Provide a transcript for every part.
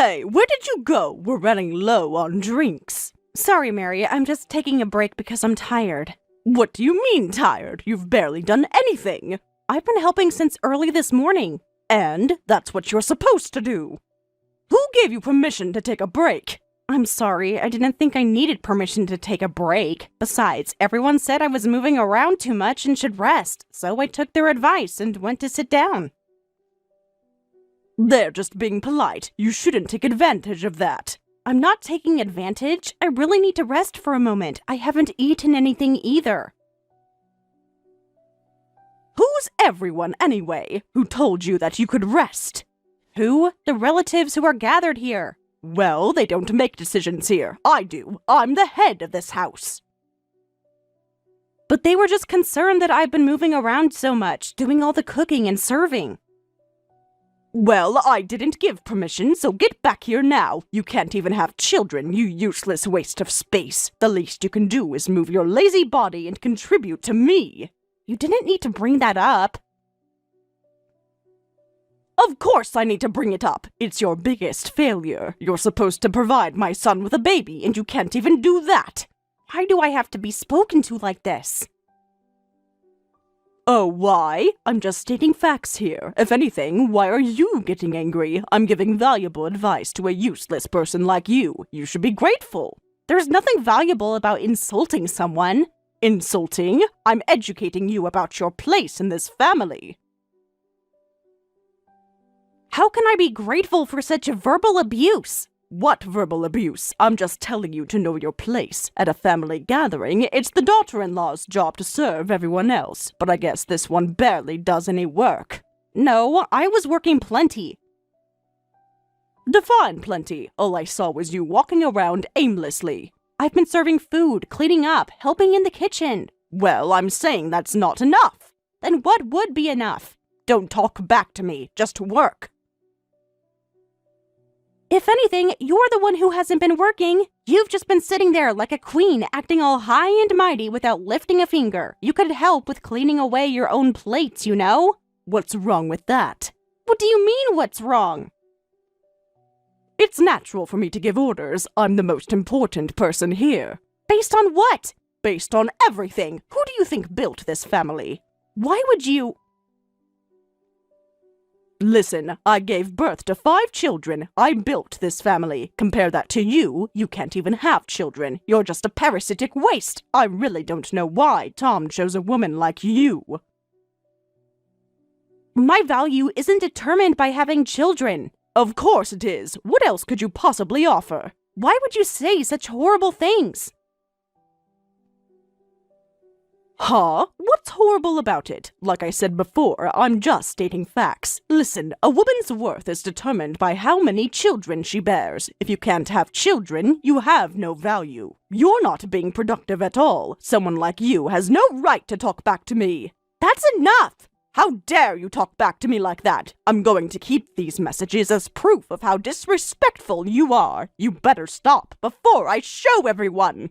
Hey, where did you go? We're running low on drinks. Sorry, Mary, I'm just taking a break because I'm tired. What do you mean tired? You've barely done anything. I've been helping since early this morning. And that's what you're supposed to do. Who gave you permission to take a break? I'm sorry, I didn't think I needed permission to take a break. Besides, everyone said I was moving around too much and should rest, so I took their advice and went to sit down. They're just being polite. You shouldn't take advantage of that. I'm not taking advantage. I really need to rest for a moment. I haven't eaten anything either. Who's everyone, anyway? Who told you that you could rest? Who? The relatives who are gathered here. Well, they don't make decisions here. I do. I'm the head of this house. But they were just concerned that I've been moving around so much, doing all the cooking and serving. Well, I didn't give permission, so get back here now. You can't even have children, you useless waste of space. The least you can do is move your lazy body and contribute to me. You didn't need to bring that up. Of course I need to bring it up. It's your biggest failure. You're supposed to provide my son with a baby, and you can't even do that. Why do I have to be spoken to like this? Oh, why? I'm just stating facts here. If anything, why are you getting angry? I'm giving valuable advice to a useless person like you. You should be grateful. There's nothing valuable about insulting someone. Insulting? I'm educating you about your place in this family. How can I be grateful for such verbal abuse? What verbal abuse? I'm just telling you to know your place. At a family gathering, it's the daughter-in-law's job to serve everyone else, but I guess this one barely does any work. No, I was working plenty. Define plenty. All I saw was you walking around aimlessly. I've been serving food, cleaning up, helping in the kitchen. Well, I'm saying that's not enough. Then what would be enough? Don't talk back to me, just work. If anything, you're the one who hasn't been working. You've just been sitting there like a queen, acting all high and mighty without lifting a finger. You could help with cleaning away your own plates, you know? What's wrong with that? What do you mean, what's wrong? It's natural for me to give orders. I'm the most important person here. Based on what? Based on everything. Who do you think built this family? Why would you... Listen, I gave birth to 5 children. I built this family. Compare that to you. You can't even have children. You're just a parasitic waste. I really don't know why Tom chose a woman like you. My value isn't determined by having children. Of course it is. What else could you possibly offer? Why would you say such horrible things? Huh? What's horrible about it? Like I said before, I'm just stating facts. Listen, a woman's worth is determined by how many children she bears. If you can't have children, you have no value. You're not being productive at all. Someone like you has no right to talk back to me. That's enough! How dare you talk back to me like that? I'm going to keep these messages as proof of how disrespectful you are. You better stop before I show everyone.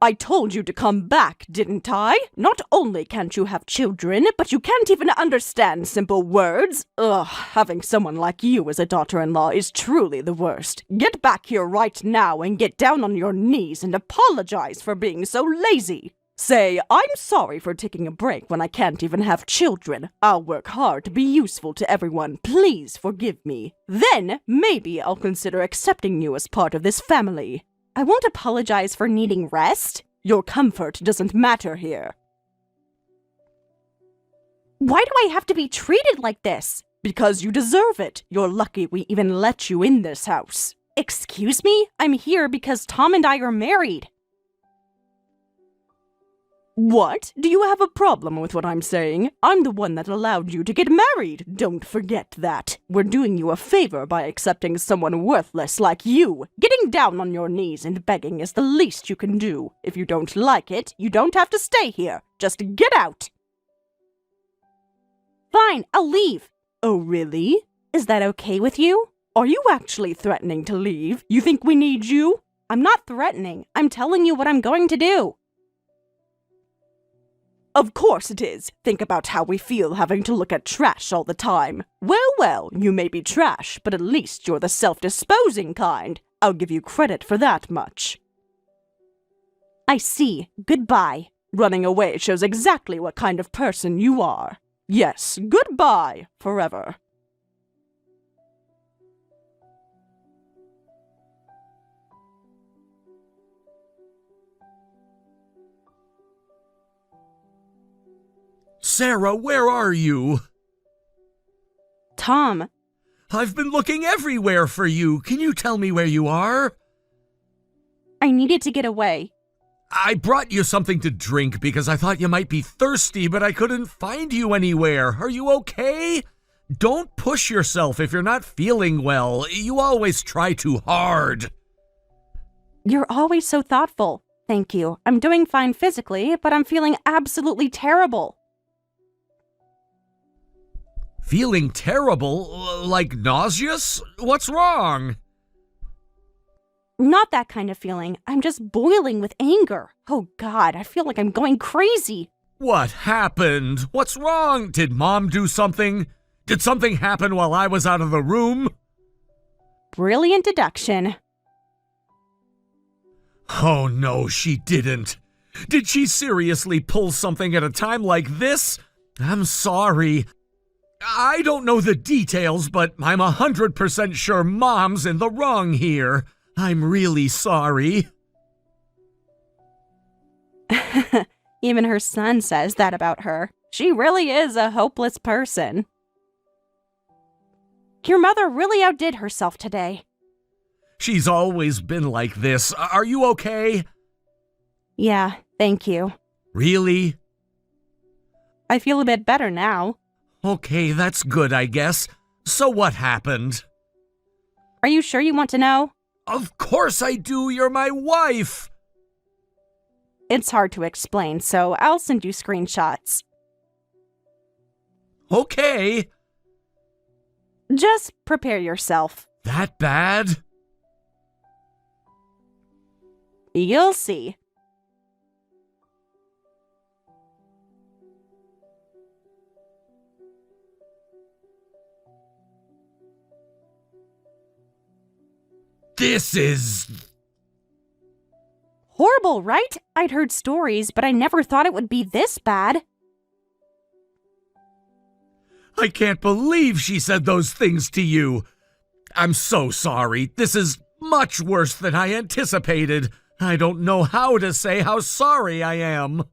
I told you to come back, didn't I? Not only can't you have children, but you can't even understand simple words. Ugh, having someone like you as a daughter-in-law is truly the worst. Get back here right now and get down on your knees and apologize for being so lazy. Say, I'm sorry for taking a break when I can't even have children. I'll work hard to be useful to everyone. Please forgive me. Then, maybe I'll consider accepting you as part of this family. I won't apologize for needing rest. Your comfort doesn't matter here. Why do I have to be treated like this? Because you deserve it. You're lucky we even let you in this house. Excuse me? I'm here because Tom and I are married. What? Do you have a problem with what I'm saying? I'm the one that allowed you to get married. Don't forget that. We're doing you a favor by accepting someone worthless like you. Getting down on your knees and begging is the least you can do. If you don't like it, you don't have to stay here. Just get out. Fine, I'll leave. Oh, really? Is that okay with you? Are you actually threatening to leave? You think we need you? I'm not threatening. I'm telling you what I'm going to do. Of course it is. Think about how we feel having to look at trash all the time. Well, you may be trash, but at least you're the self-disposing kind. I'll give you credit for that much. I see. Goodbye. Running away shows exactly what kind of person you are. Yes, goodbye, forever. Sarah, where are you? Tom. I've been looking everywhere for you. Can you tell me where you are? I needed to get away. I brought you something to drink because I thought you might be thirsty, but I couldn't find you anywhere. Are you okay? Don't push yourself if you're not feeling well. You always try too hard. You're always so thoughtful. Thank you. I'm doing fine physically, but I'm feeling absolutely terrible. Feeling terrible? Like nauseous? What's wrong? Not that kind of feeling. I'm just boiling with anger. Oh God, I feel like I'm going crazy. What happened? What's wrong? Did Mom do something? Did something happen while I was out of the room? Brilliant deduction. Oh no, she didn't. Did she seriously pull something at a time like this? I'm sorry. I don't know the details, but I'm 100% sure Mom's in the wrong here. I'm really sorry. Even her son says that about her. She really is a hopeless person. Your mother really outdid herself today. She's always been like this. Are you okay? Yeah, thank you. Really? I feel a bit better now. Okay, that's good, I guess. So what happened? Are you sure you want to know? Of course I do. You're my wife. It's hard to explain, so I'll send you screenshots. Okay. Just prepare yourself. That bad? You'll see. This is... Horrible, right? I'd heard stories, but I never thought it would be this bad. I can't believe she said those things to you. I'm so sorry. This is much worse than I anticipated. I don't know how to say how sorry I am.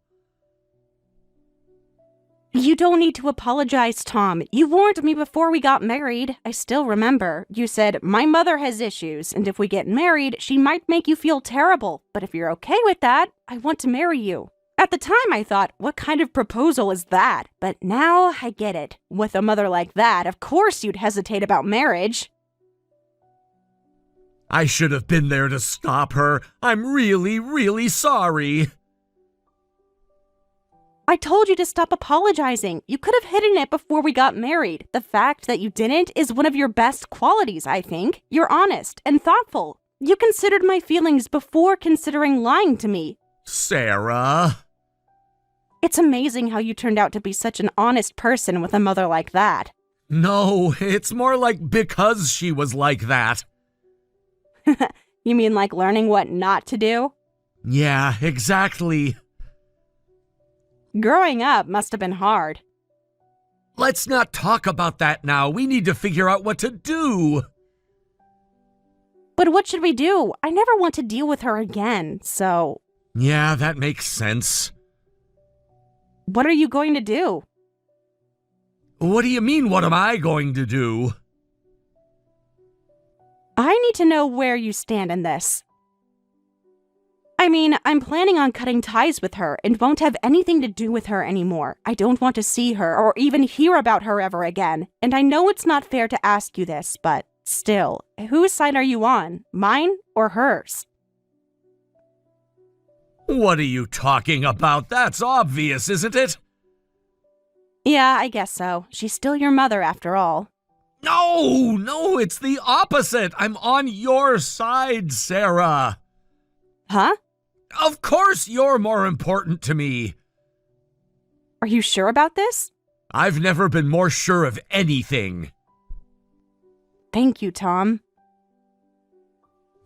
You don't need to apologize, Tom. You warned me before we got married. I still remember. You said, my mother has issues, and if we get married, she might make you feel terrible. But if you're okay with that, I want to marry you. At the time, I thought, what kind of proposal is that? But now I get it. With a mother like that, of course you'd hesitate about marriage. I should have been there to stop her. I'm really, really sorry. I told you to stop apologizing. You could have hidden it before we got married. The fact that you didn't is one of your best qualities, I think. You're honest and thoughtful. You considered my feelings before considering lying to me. Sarah. It's amazing how you turned out to be such an honest person with a mother like that. No, it's more like because she was like that. You mean like learning what not to do? Yeah, exactly. Growing up must have been hard. Let's not talk about that now. We need to figure out what to do. But what should we do? I never want to deal with her again, so... Yeah, that makes sense. What are you going to do? What do you mean, what am I going to do? I need to know where you stand in this. I mean, I'm planning on cutting ties with her and won't have anything to do with her anymore. I don't want to see her or even hear about her ever again. And I know it's not fair to ask you this, but still, whose side are you on? Mine or hers? What are you talking about? That's obvious, isn't it? Yeah, I guess so. She's still your mother after all. No, it's the opposite. I'm on your side, Sarah. Huh? Of course you're more important to me. Are you sure about this? I've never been more sure of anything. Thank you, Tom.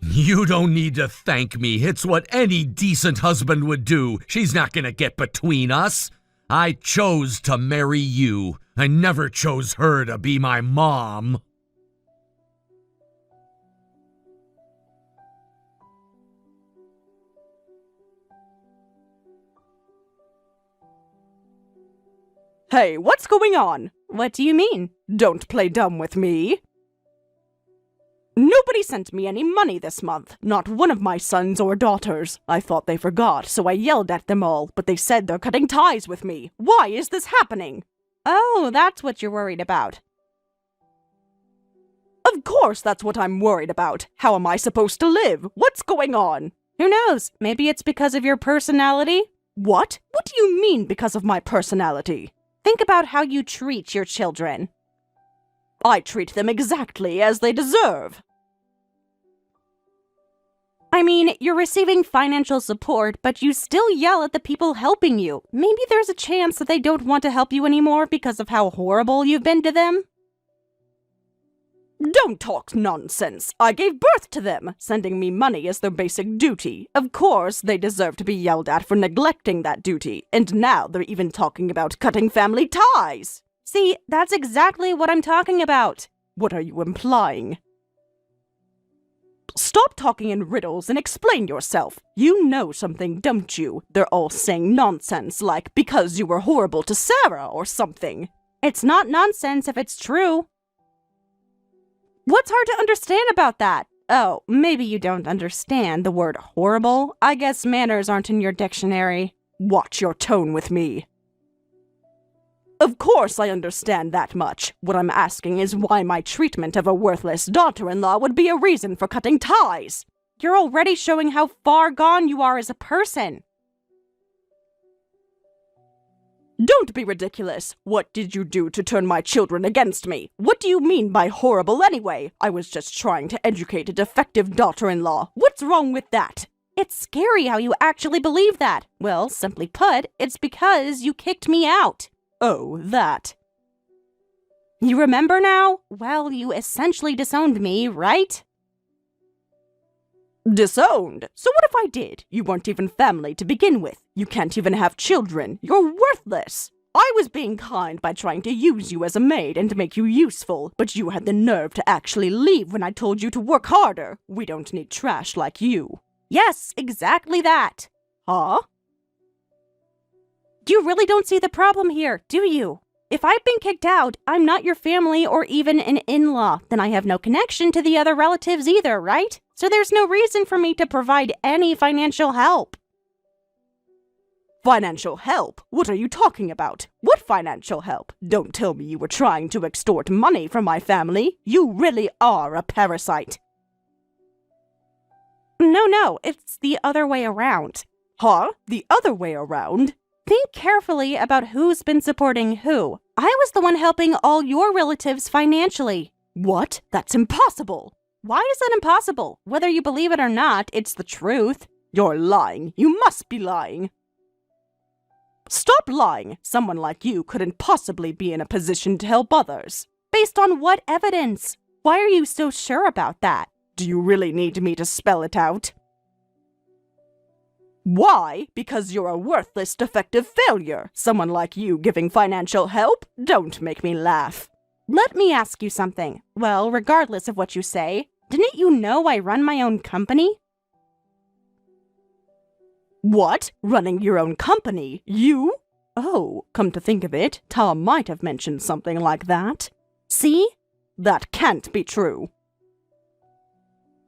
You don't need to thank me. It's what any decent husband would do. She's not gonna get between us. I chose to marry you. I never chose her to be my mom. Hey, what's going on? What do you mean? Don't play dumb with me. Nobody sent me any money this month. Not one of my sons or daughters. I thought they forgot, so I yelled at them all, but they said they're cutting ties with me. Why is this happening? Oh, that's what you're worried about. Of course that's what I'm worried about. How am I supposed to live? What's going on? Who knows? Maybe it's because of your personality? What? What do you mean because of my personality? Think about how you treat your children. I treat them exactly as they deserve. I mean, you're receiving financial support, but you still yell at the people helping you. Maybe there's a chance that they don't want to help you anymore because of how horrible you've been to them? Don't talk nonsense. I gave birth to them. Sending me money is their basic duty. Of course, they deserve to be yelled at for neglecting that duty. And now they're even talking about cutting family ties. See, that's exactly what I'm talking about. What are you implying? Stop talking in riddles and explain yourself. You know something, don't you? They're all saying nonsense like because you were horrible to Sarah or something. It's not nonsense if it's true. What's hard to understand about that? Oh, maybe you don't understand the word horrible. I guess manners aren't in your dictionary. Watch your tone with me. Of course I understand that much. What I'm asking is why my treatment of a worthless daughter-in-law would be a reason for cutting ties. You're already showing how far gone you are as a person. Don't be ridiculous. What did you do to turn my children against me? What do you mean by horrible anyway? I was just trying to educate a defective daughter-in-law. What's wrong with that? It's scary how you actually believe that. Well, simply put, it's because you kicked me out. Oh, that. You remember now? Well, you essentially disowned me, right? Disowned? So what if I did? You weren't even family to begin with. You can't even have children. You're worthless. I was being kind by trying to use you as a maid and to make you useful, but you had the nerve to actually leave when I told you to work harder. We don't need trash like you. Yes, exactly that. Huh? You really don't see the problem here, do you? If I've been kicked out, I'm not your family or even an in-law. Then I have no connection to the other relatives either, right? So there's no reason for me to provide any financial help. Financial help? What are you talking about? What financial help? Don't tell me you were trying to extort money from my family. You really are a parasite. No, it's the other way around. Huh? The other way around? Think carefully about who's been supporting who. I was the one helping all your relatives financially. What? That's impossible. Why is that impossible? Whether you believe it or not, it's the truth. You're lying. You must be lying. Stop lying. Someone like you couldn't possibly be in a position to help others. Based on what evidence? Why are you so sure about that? Do you really need me to spell it out? Why? Because you're a worthless, defective failure. Someone like you giving financial help? Don't make me laugh. Let me ask you something. Well, regardless of what you say, didn't you know I run my own company? What? Running your own company? You? Oh, come to think of it, Tom might have mentioned something like that. See? That can't be true.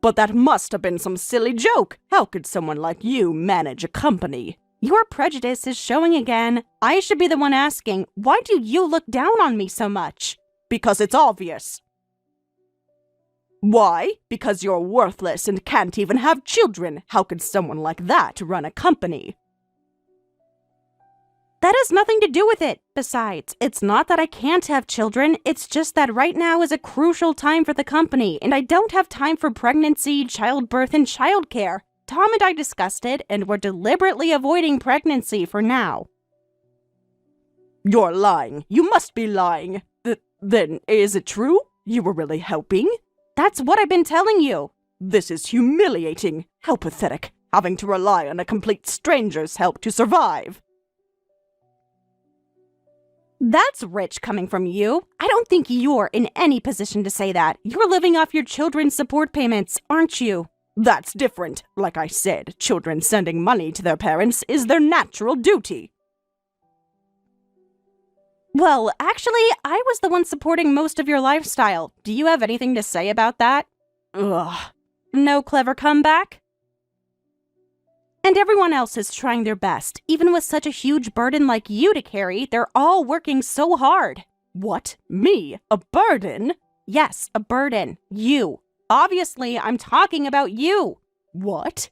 But that must have been some silly joke. How could someone like you manage a company? Your prejudice is showing again. I should be the one asking, why do you look down on me so much? Because it's obvious. Why? Because you're worthless and can't even have children. How could someone like that run a company? That has nothing to do with it. Besides, it's not that I can't have children, it's just that right now is a crucial time for the company, and I don't have time for pregnancy, childbirth, and childcare. Tom and I discussed it, and we're deliberately avoiding pregnancy for now. You're lying. You must be lying. Then, is it true? You were really helping? That's what I've been telling you. This is humiliating. How pathetic. Having to rely on a complete stranger's help to survive. That's rich coming from you. I don't think you're in any position to say that. You're living off your children's support payments, aren't you? That's different. Like I said, children sending money to their parents is their natural duty. Well, actually, I was the one supporting most of your lifestyle. Do you have anything to say about that? Ugh. No clever comeback? And everyone else is trying their best. Even with such a huge burden like you to carry, they're all working so hard. What? Me? A burden? Yes, a burden. You. Obviously, I'm talking about you. What?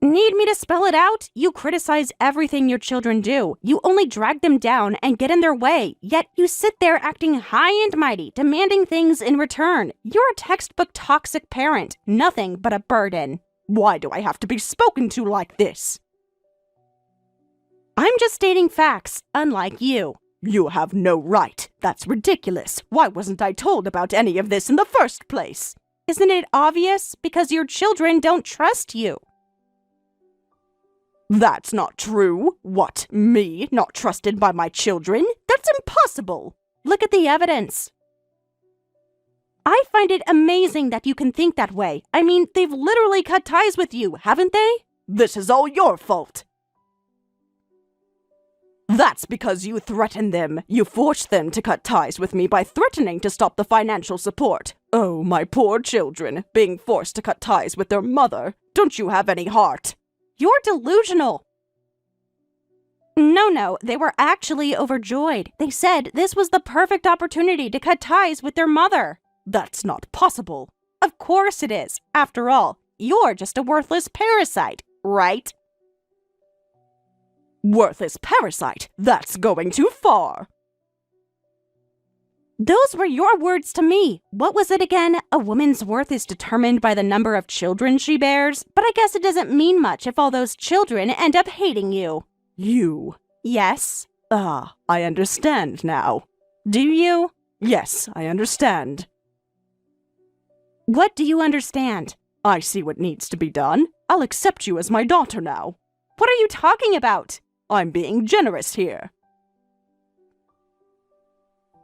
Need me to spell it out? You criticize everything your children do. You only drag them down and get in their way. Yet you sit there acting high and mighty, demanding things in return. You're a textbook toxic parent. Nothing but a burden. Why do I have to be spoken to like this? I'm just stating facts, unlike you. You have no right. That's ridiculous. Why wasn't I told about any of this in the first place? Isn't it obvious? Because your children don't trust you. That's not true. What, me not trusted by my children? That's impossible. Look at the evidence. I find it amazing that you can think that way. I mean, they've literally cut ties with you, haven't they? This is all your fault. That's because you threatened them. You forced them to cut ties with me by threatening to stop the financial support. Oh, my poor children, being forced to cut ties with their mother. Don't you have any heart? You're delusional. No, they were actually overjoyed. They said this was the perfect opportunity to cut ties with their mother. That's not possible. Of course it is. After all, you're just a worthless parasite, right? Worthless parasite? That's going too far. Those were your words to me. What was it again? A woman's worth is determined by the number of children she bears. But I guess it doesn't mean much if all those children end up hating you. You? Yes. Ah, I understand now. Do you? Yes, I understand. What do you understand? I see what needs to be done. I'll accept you as my daughter now. What are you talking about? I'm being generous here.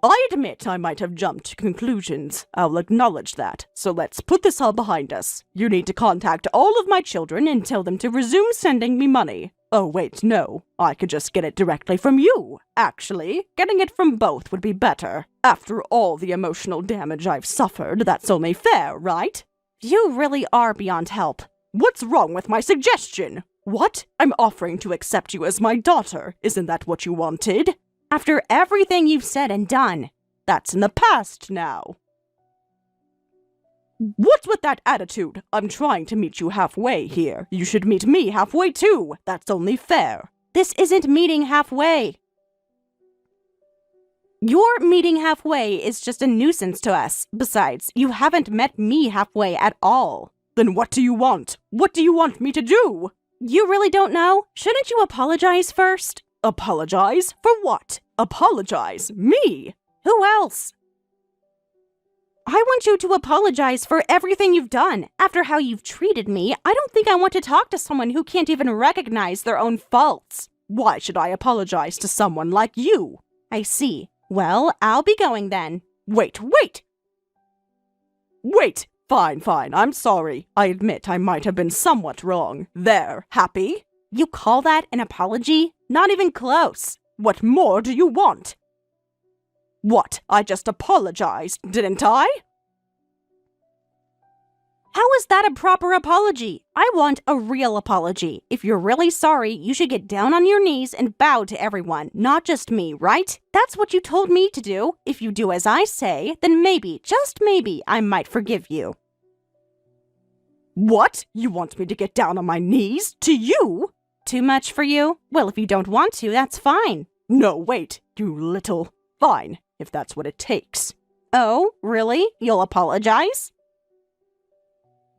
I admit I might have jumped to conclusions. I'll acknowledge that. So let's put this all behind us. You need to contact all of my children and tell them to resume sending me money. Oh, wait, no. I could just get it directly from you. Actually, getting it from both would be better. After all the emotional damage I've suffered, that's only fair, right? You really are beyond help. What's wrong with my suggestion? What? I'm offering to accept you as my daughter. Isn't that what you wanted? After everything you've said and done. That's in the past now. What's with that attitude? I'm trying to meet you halfway here. You should meet me halfway too. That's only fair. This isn't meeting halfway. Your meeting halfway is just a nuisance to us. Besides, you haven't met me halfway at all. Then what do you want? What do you want me to do? You really don't know? Shouldn't you apologize first? Apologize? For what? Apologize? Me? Who else? I want you to apologize for everything you've done. After how you've treated me, I don't think I want to talk to someone who can't even recognize their own faults. Why should I apologize to someone like you? I see. Well, I'll be going then. Wait! Fine, I'm sorry. I admit I might have been somewhat wrong. There, happy? You call that an apology? Not even close. What more do you want? What? I just apologized, didn't I? How is that a proper apology? I want a real apology. If you're really sorry, you should get down on your knees and bow to everyone, not just me, right? That's what you told me to do. If you do as I say, then maybe, just maybe, I might forgive you. What? You want me to get down on my knees? To you? Too much for you? Well, if you don't want to, that's fine. No, wait, you little... Fine, if that's what it takes. Oh, really? You'll apologize?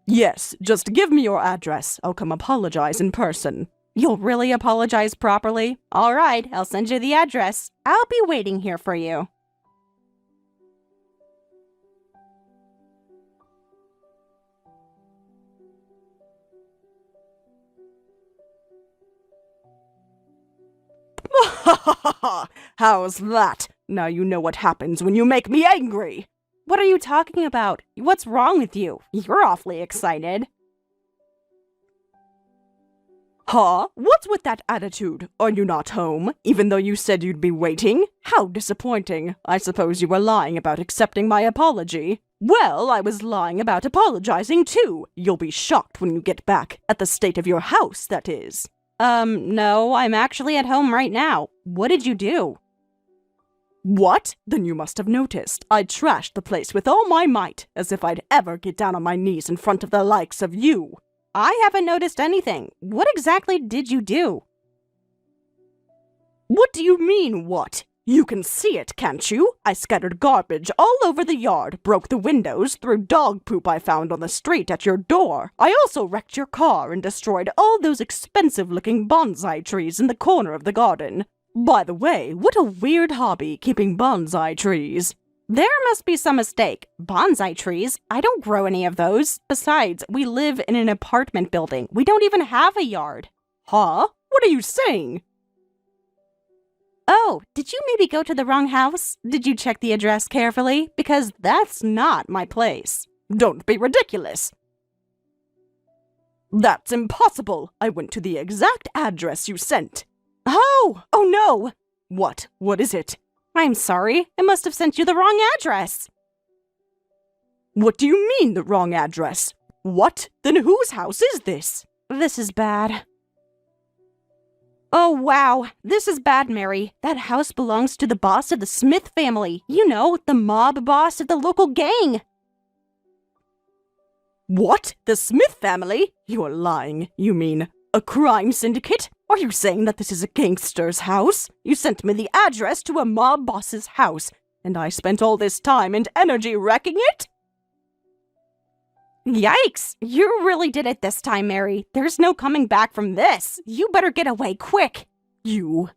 Yes, just give me your address. I'll come apologize in person. You'll really apologize properly? All right, I'll send you the address. I'll be waiting here for you. Ha ha ha ha! How's that? Now you know what happens when you make me angry! What are you talking about? What's wrong with you? You're awfully excited. Huh? What's with that attitude? Are you not home, even though you said you'd be waiting? How disappointing. I suppose you were lying about accepting my apology. Well, I was lying about apologizing too. You'll be shocked when you get back. At the state of your house, that is. No, I'm actually at home right now. What did you do? What? Then you must have noticed. I trashed the place with all my might, as if I'd ever get down on my knees in front of the likes of you. I haven't noticed anything. What exactly did you do? What do you mean, what? You can see it, can't you? I scattered garbage all over the yard, broke the windows, threw dog poop I found on the street at your door. I also wrecked your car and destroyed all those expensive-looking bonsai trees in the corner of the garden. By the way, what a weird hobby, keeping bonsai trees. There must be some mistake. Bonsai trees? I don't grow any of those. Besides, we live in an apartment building. We don't even have a yard. Huh? What are you saying? Oh, did you maybe go to the wrong house? Did you check the address carefully? Because that's not my place. Don't be ridiculous. That's impossible. I went to the exact address you sent. Oh no! What? What is it? I'm sorry. I must have sent you the wrong address. What do you mean, the wrong address? What? Then whose house is this? This is bad. Oh, wow. This is bad, Mary. That house belongs to the boss of the Smith family. You know, the mob boss of the local gang. What? The Smith family? You're lying. You mean a crime syndicate? Are you saying that this is a gangster's house? You sent me the address to a mob boss's house, and I spent all this time and energy wrecking it? Yikes! You really did it this time, Mary. There's no coming back from this. You better get away quick. You.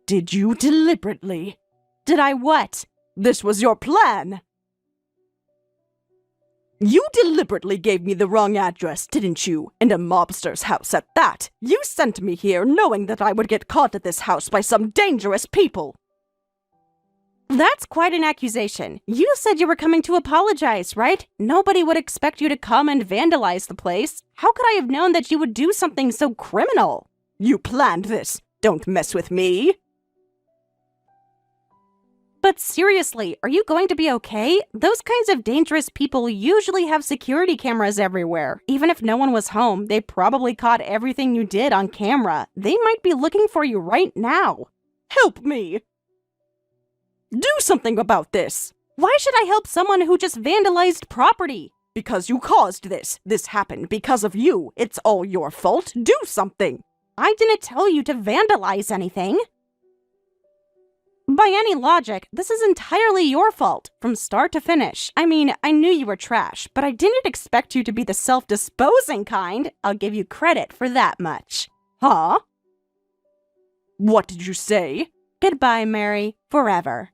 Did you deliberately? Did I what? This was your plan. You deliberately gave me the wrong address, didn't you? And a mobster's house at that. You sent me here knowing that I would get caught at this house by some dangerous people. That's quite an accusation. You said you were coming to apologize, right? Nobody would expect you to come and vandalize the place. How could I have known that you would do something so criminal? You planned this. Don't mess with me. But seriously, are you going to be okay? Those kinds of dangerous people usually have security cameras everywhere. Even if no one was home, they probably caught everything you did on camera. They might be looking for you right now. Help me! Do something about this! Why should I help someone who just vandalized property? Because you caused this. This happened because of you. It's all your fault. Do something! I didn't tell you to vandalize anything. By any logic, this is entirely your fault, from start to finish. I mean, I knew you were trash, but I didn't expect you to be the self-disposing kind. I'll give you credit for that much. Huh? What did you say? Goodbye, Mary. Forever.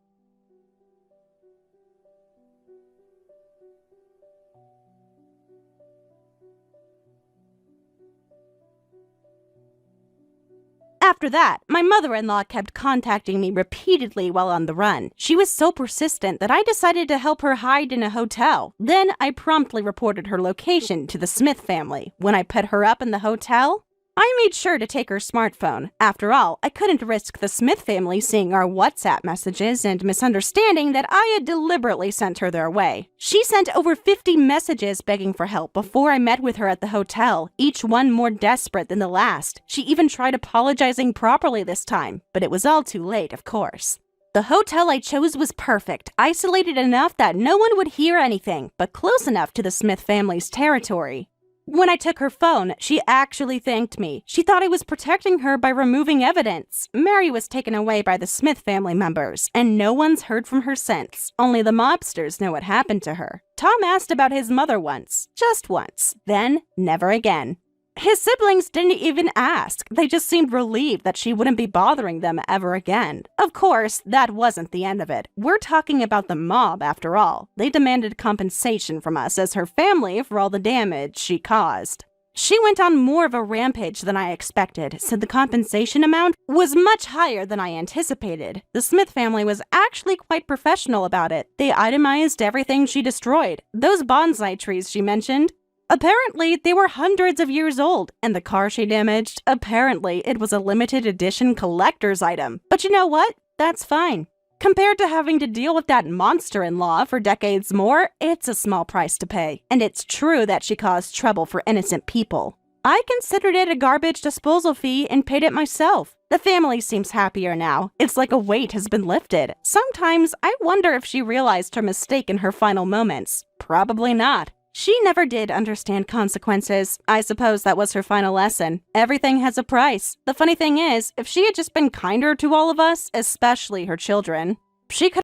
After that, my mother-in-law kept contacting me repeatedly while on the run. She was so persistent that I decided to help her hide in a hotel. Then I promptly reported her location to the Smith family. When I put her up in the hotel, I made sure to take her smartphone. After all, I couldn't risk the Smith family seeing our WhatsApp messages and misunderstanding that I had deliberately sent her their way. She sent over 50 messages begging for help before I met with her at the hotel, each one more desperate than the last. She even tried apologizing properly this time, but it was all too late, of course. The hotel I chose was perfect, isolated enough that no one would hear anything, but close enough to the Smith family's territory. When I took her phone, she actually thanked me. She thought I was protecting her by removing evidence. Mary was taken away by the Smith family members, and no one's heard from her since. Only the mobsters know what happened to her. Tom asked about his mother once. Just once. Then, never again. His siblings didn't even ask. They just seemed relieved that she wouldn't be bothering them ever again. Of course, that wasn't the end of it. We're talking about the mob, after all. They demanded compensation from us as her family for all the damage she caused. She went on more of a rampage than I expected, said the compensation amount was much higher than I anticipated. The Smith family was actually quite professional about it. They itemized everything she destroyed. Those bonsai trees she mentioned, apparently they were hundreds of years old, and the car she damaged, apparently it was a limited edition collector's item. But you know what? That's fine. Compared to having to deal with that monster-in-law for decades more, it's a small price to pay. And it's true that she caused trouble for innocent people. I considered it a garbage disposal fee and paid it myself. The family seems happier now. It's like a weight has been lifted. Sometimes I wonder if she realized her mistake in her final moments. Probably not. She never did understand consequences. I suppose that was her final lesson. Everything has a price. The funny thing is, if she had just been kinder to all of us, especially her children, she could